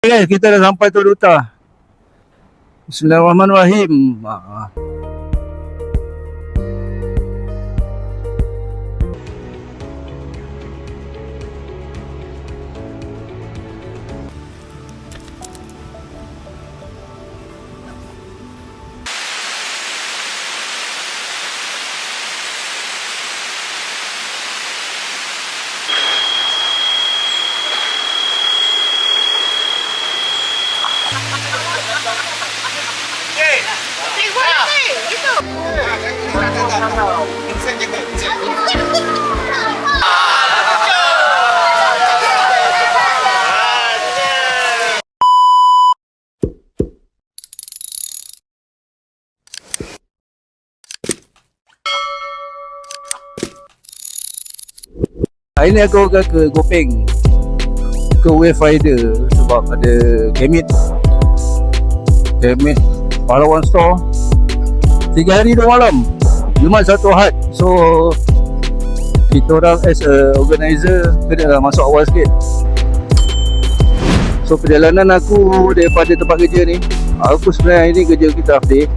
Okay, kita dah sampai tu duta. Bismillahirrahmanirrahim. Hari ni aku ke Gopeng, ke Wave Rider sebab ada Kemit Palawan Store 3 hari 2 malam, Jumaat Sabtu Ahad. So kita orang as a organizer kena masuk awal sikit. So perjalanan aku daripada tempat kerja ni, aku sebenarnya hari ni kerja kita half day.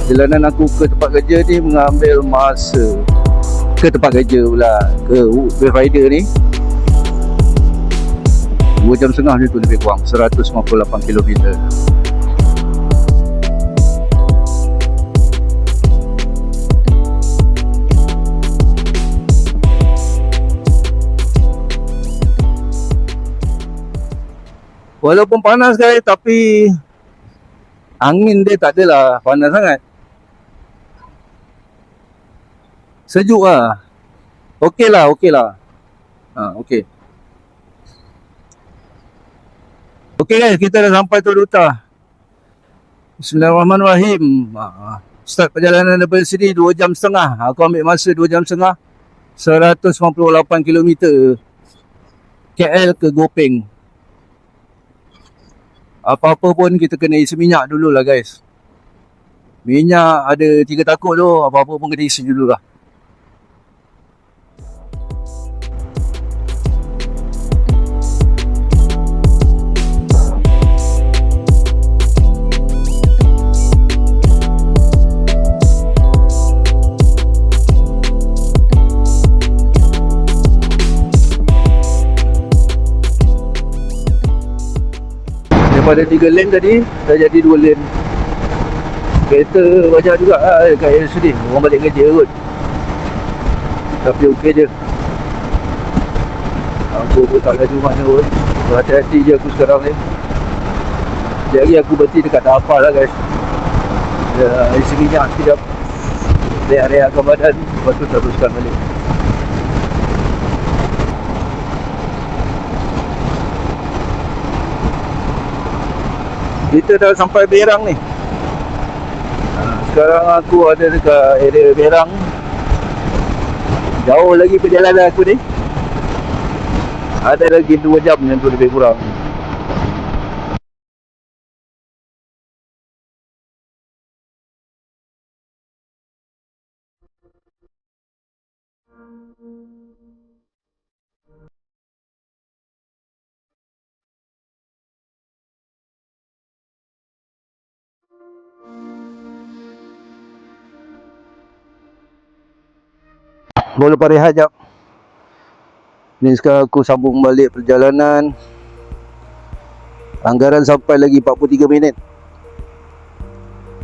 Perjalanan aku ke tempat kerja ni mengambil masa, ke tempat kerja pula, ke Wave Rider ni 2 jam setengah ni tu lebih kurang, 158 km. Walaupun panas guys, tapi angin dia tak adalah panas sangat. Sejuk lah. Okey lah. Okey. Okey guys, kita dah sampai tu duta. Bismillahirrahmanirrahim. Start perjalanan daripada sini 2 jam setengah. Aku ambil masa 2 jam setengah, 158 km KL ke Gopeng. Apa-apa pun kita kena isi minyak dulu lah guys. Minyak ada 3 takut tu, apa-apa pun kena isi dulu lah. Daripada 3 lane tadi dah jadi 2 lane. Kereta banyak juga lah dekat RSUD, orang balik kerja kot. Tapi okey je, aku pun tak laju mana pun. Hati-hati je aku sekarang ni. Sekejap lagi aku berhenti dekat Dafar lah guys. Isi minyak sekejap, rehat-rehatkan badan, lepas tu teruskan balik. Kita dah sampai Berang ni. Sekarang aku ada dekat area Berang. Jauh lagi perjalanan aku ni. Ada lagi 2 jam yang tu lebih kurang. Boleh lepas rehat jap. Ni sekarang aku sambung balik perjalanan. Anggaran sampai lagi 43 minit.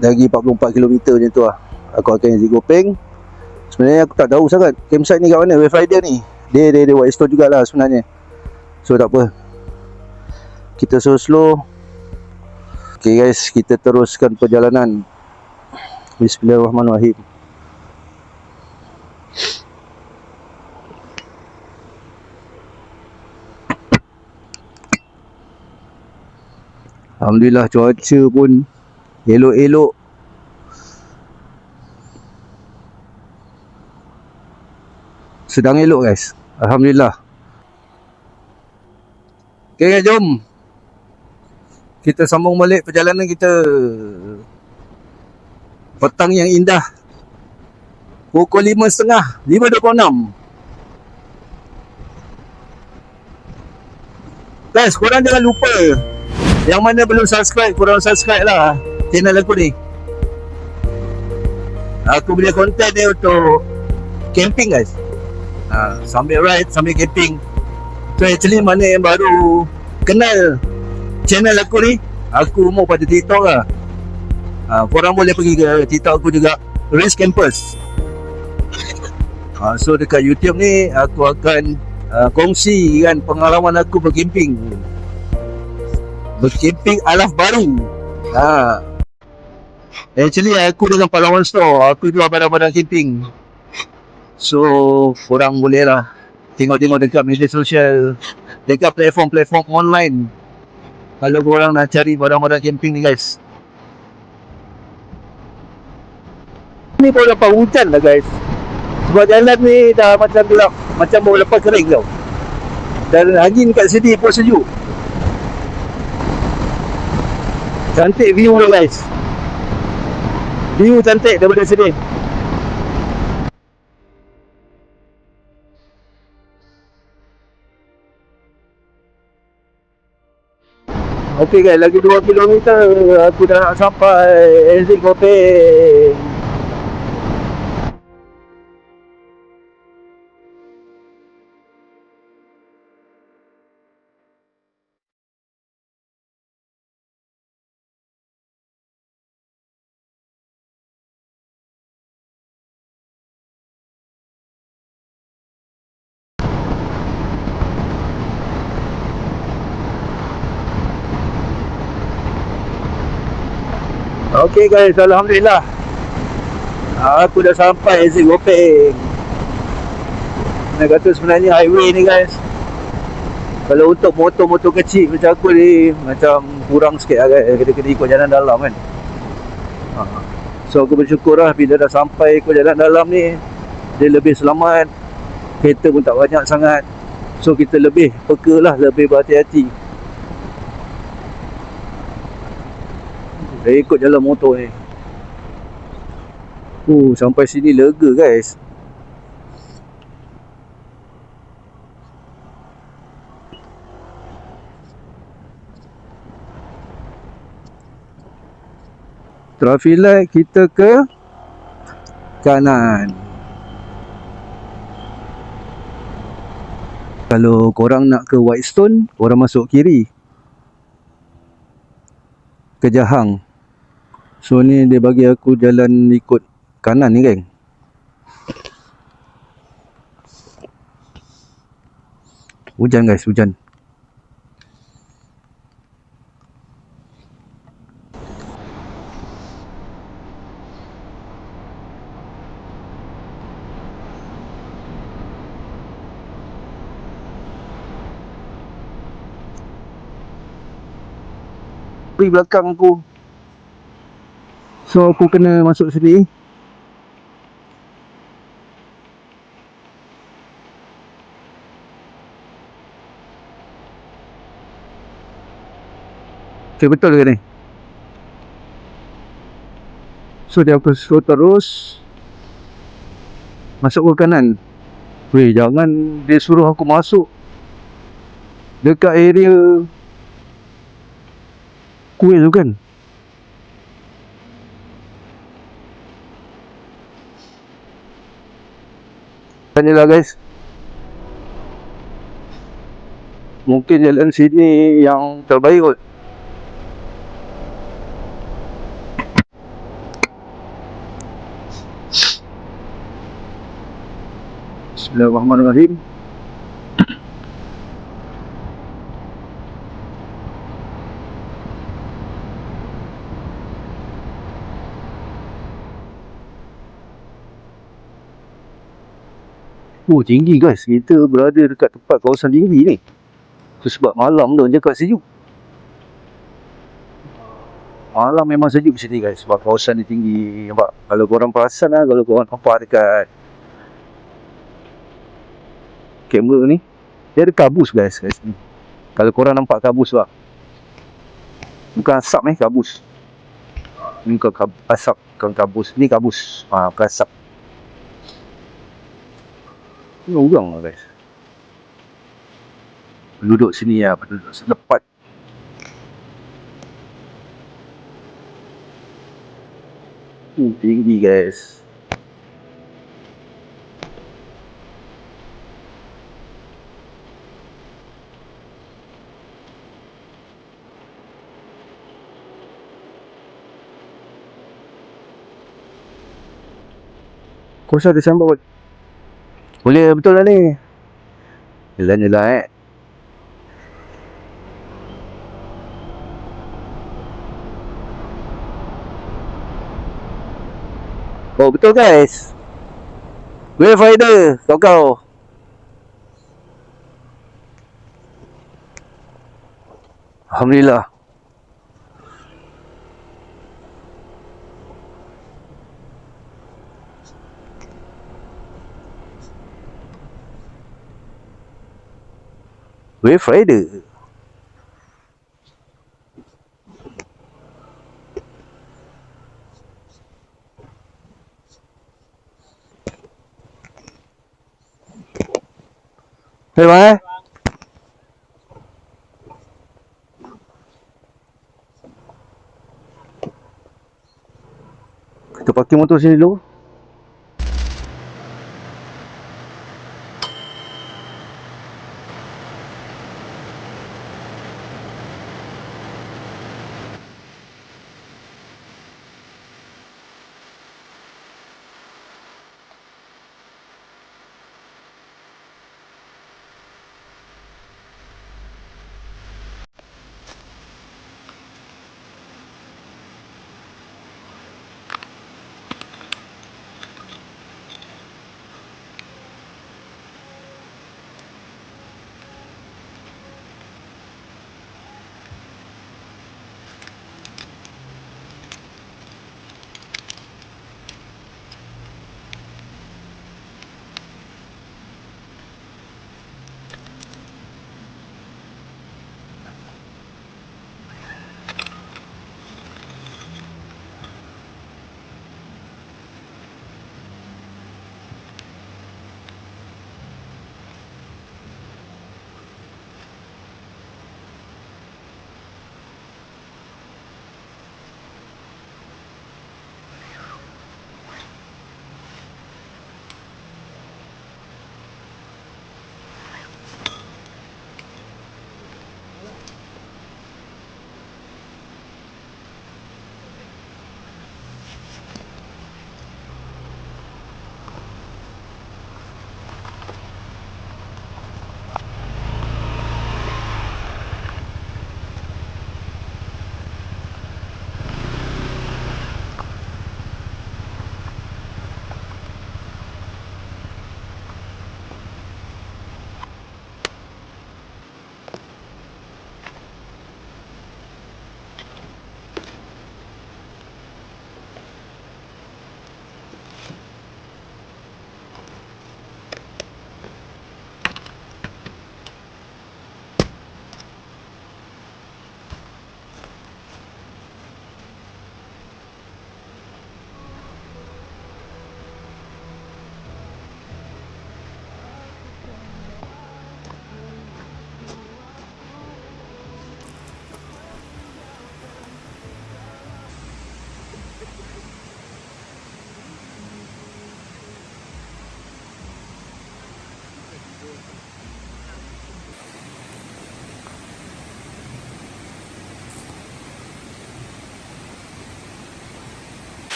Lagi 44 km macam tu lah. Aku akan exit Gopeng. Sebenarnya aku tak tahu sangat campsite ni kat mana, Wave Rider ni. Dia White Stone jugalah sebenarnya. So tak apa, kita slow. Okay guys, kita teruskan perjalanan. Bismillahirrahmanirrahim. Alhamdulillah cuaca pun elok-elok. Sedang elok guys, Alhamdulillah. Okay guys, jom kita sambung balik perjalanan kita. Petang yang indah, pukul 5.30, 5.26. Guys, korang jangan lupa, yang mana belum subscribe, korang subscribe lah channel aku ni. Aku punya konten ni untuk camping guys, sambil ride, sambil camping. So actually mana yang baru kenal channel aku ni, aku mau pada TikTok lah. Korang boleh pergi ke TikTok aku juga, Race Campers. So dekat YouTube ni aku akan kongsi kan pengalaman aku bercamping alas baru. Actually aku dengan Palawan Store, aku jual barang-barang camping. So korang boleh lah tengok-tengok dekat media sosial, dekat platform-platform online kalau korang nak cari barang-barang camping ni guys. Ni pun lepas hujan lah guys, sebab jalan ni dah macam gelap, macam baru lepas kering tau. Dan angin kat sini pun sejuk. Cantik view tu guys, view cantik daripada sini. Ok guys, lagi 2 km aku dah nak sampai exit Kopeng. Ok guys, Alhamdulillah aku dah sampai exit Kopeng. Nak kata sebenarnya highway ni guys, kalau untuk motor-motor kecil macam aku ni macam kurang sikit lah guys, kena ikut jalan dalam kan. So aku bersyukur lah bila dah sampai ikut jalan dalam ni, dia lebih selamat, kereta pun tak banyak sangat. So kita lebih peka lah, lebih berhati-hati ikut jalan motor ni. Sampai sini lega guys. Traffic light kita ke kanan. Kalau korang nak ke Whitestone, korang masuk kiri ke Jahang. So ni dia bagi aku jalan ikut kanan ni geng. Hujan guys, hujan. Di belakang aku, so aku kena masuk sini. Okay, betul ke ni? So dia aku suruh terus masuk ke kanan. Weh, jangan dia suruh aku masuk dekat area kuil tu kan. Tanyalah guys, mungkin jalan sini yang terbaik kot. Bismillahirrahmanirrahim. Tinggi guys, kita berada dekat tempat kawasan tinggi ni. Tu sebab malam tu cakap sejuk. Malam memang sejuk sini guys, sebab kawasan ni tinggi. Nampak? Kalau korang perasan lah, kalau korang nampak dekat kamera ni, dia ada kabus guys kat sini. Kalau korang nampak kabus lah, bukan asap kabus. Ni bukan asap, bukan kabus. Ni kabus, bukan asap. Ni orang lah guys. Penduduk sini lah, penduduk setempat. Tinggi guys. Kau ada sambut. Boleh betul lah ni. Yelah Oh betul guys. Wayfinder kau. Alhamdulillah. Wayfinder. Hey bang. Kita parking motor sini dulu.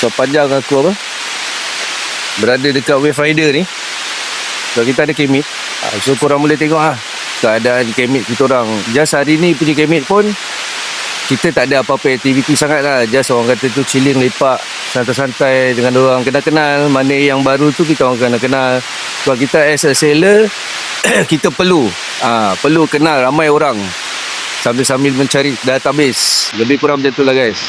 sepanjang aku berada dekat Wayfinder ni. So kita ada camp meet. So korang boleh tengok keadaan camp meet kita orang. Just hari ni punya camp meet pun kita tak ada apa-apa aktiviti sangat lah. Just orang kata tu chilling, lepak, santai-santai dengan orang kenal-kenal. Mana yang baru tu kita orang kenal-kenal. Sebab kita as a sailor kita perlu kenal ramai orang sambil-sambil mencari database. Lebih kurang macam tu lah guys.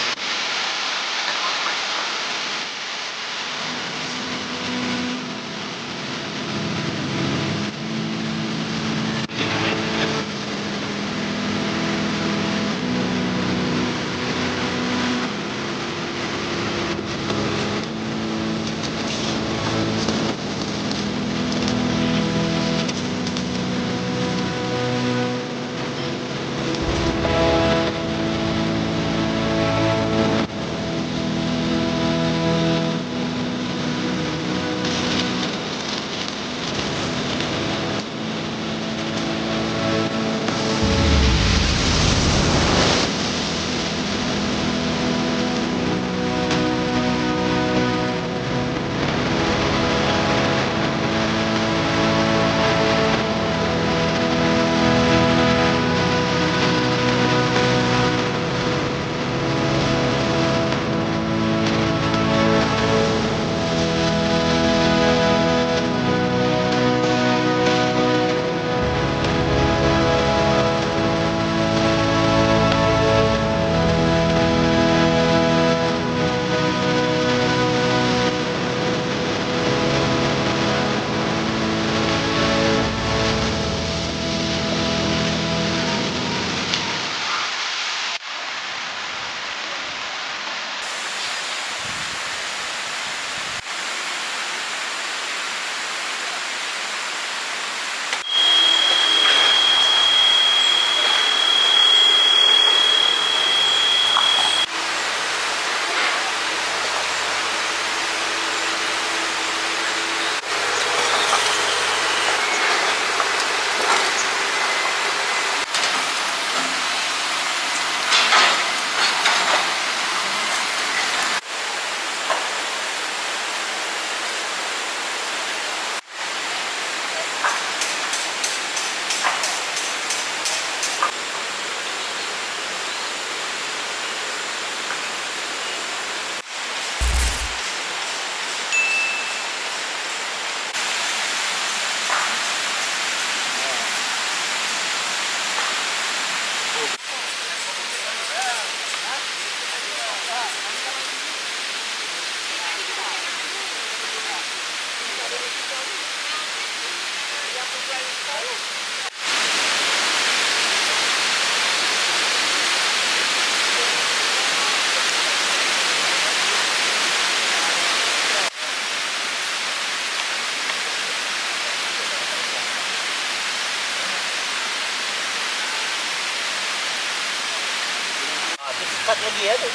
Cut lagi ya tu.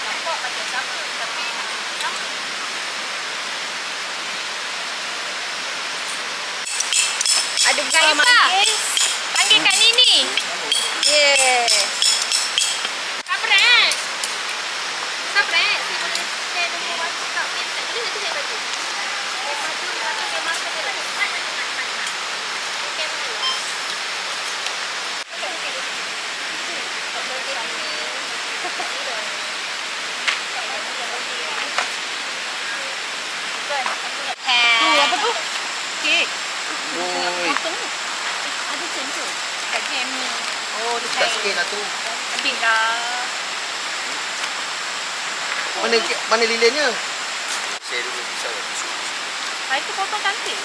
Nampak macam sama tapi sama. Ada buah manggis. Panggil Kak Nini. Yeah. Sabret. Sabret. Saya boleh share nombor WhatsApp ni. Jadi nanti saya bagi. Saya maju atau saya masuk ke lagi. Apa tu? Kek. Ada sensor. Kat jam ni. Oh, dekat sikit lah tu. Ambil dah. Mana lilinnya? Saya dulu pisau tisu. Itu potong cantik.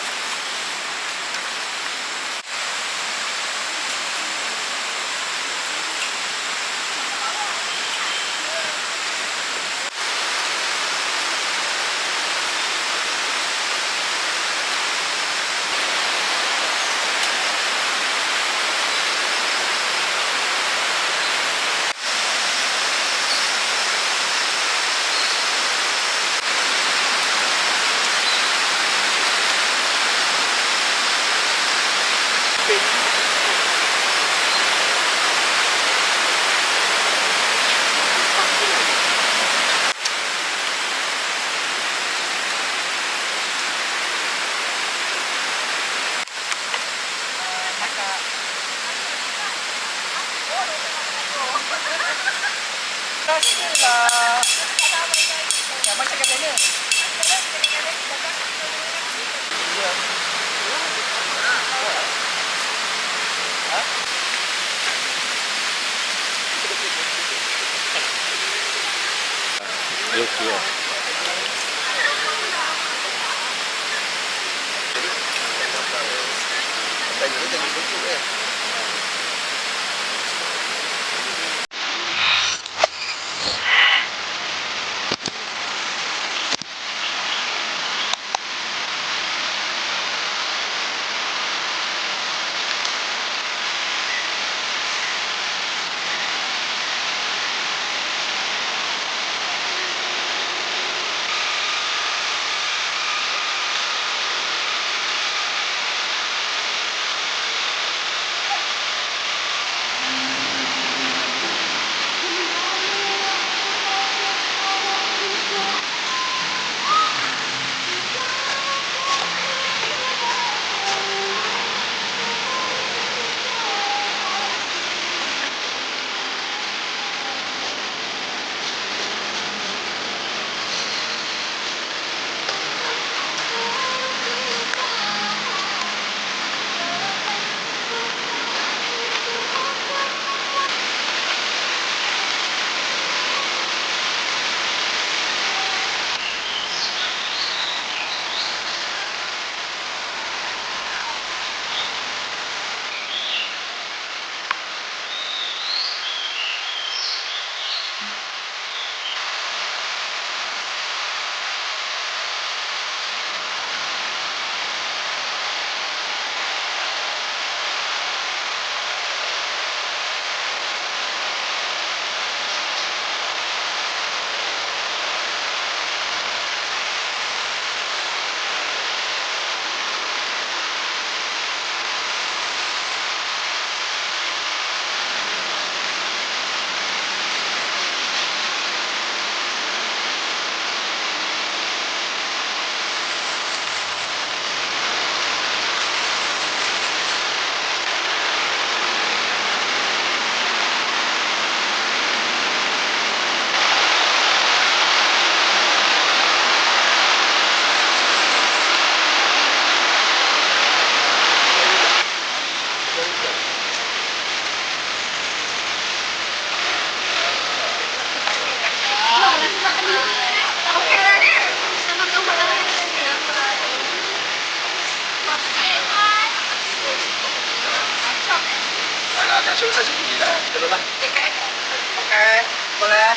Macam katanya. Boleh.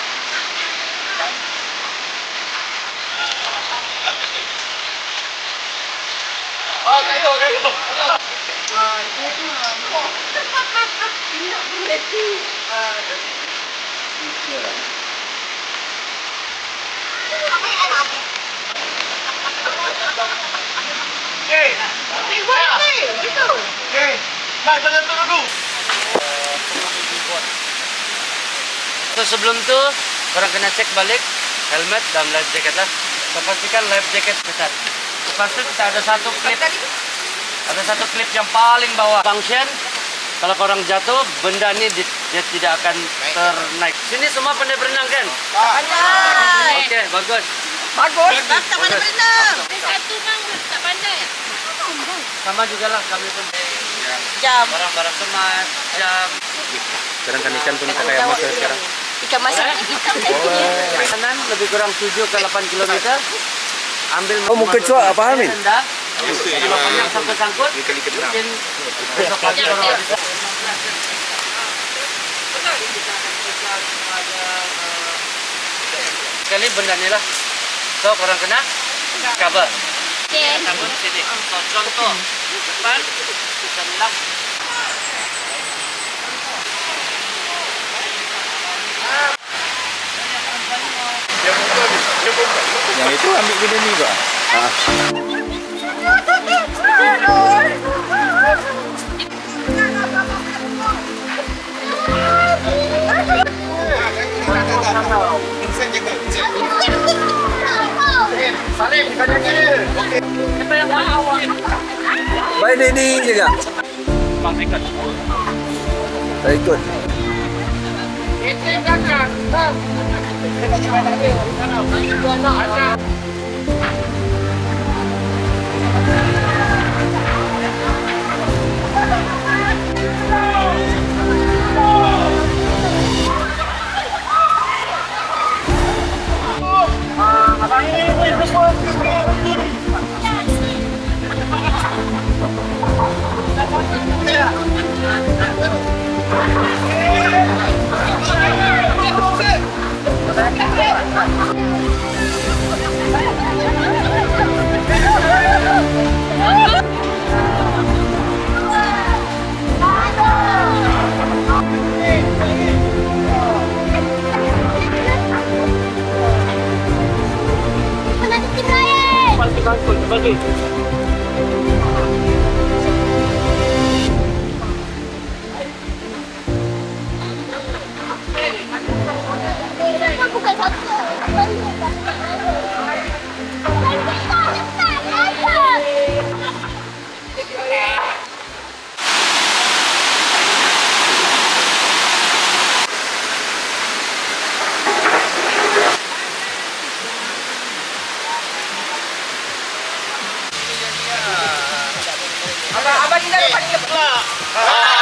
Oh, kayu. So sebelum tu korang kena cek balik helmet dan life jacket lah. So pastikan life jacket ketat. Lepas tu kita ada satu klip. Ada satu klip yang paling bawah. Function. Kalau korang jatuh, benda ni dia tidak akan ternaik. Sini semua pandai berenang kan? Pandai. Okey, bagus. Bagus. Tak pandai berenang. Satu bang tak pandai. Sama jugalah kami pun. Jam. Barang-barang kemas, jam. Sekarang kan ikan pun pakai amatir sekarang. Ikan masak. Kanan lebih kurang 7 ke 8 km. Ambil Oh, muka cuak apa Amin? Rendah. Kalau banyak sangkut-sangkut, mungkin besok pagi korang bisa. Sekali benda ni lah. So korang kena cover. Okey. Cover sini. So contoh depan kita bilang. Yang itu ambil benda ni juga. Baik ini juga. Bang ikut. Saya ikut. Mana titik lain? Kenapa bukan satu? Abang ni dah dapat 3 pula.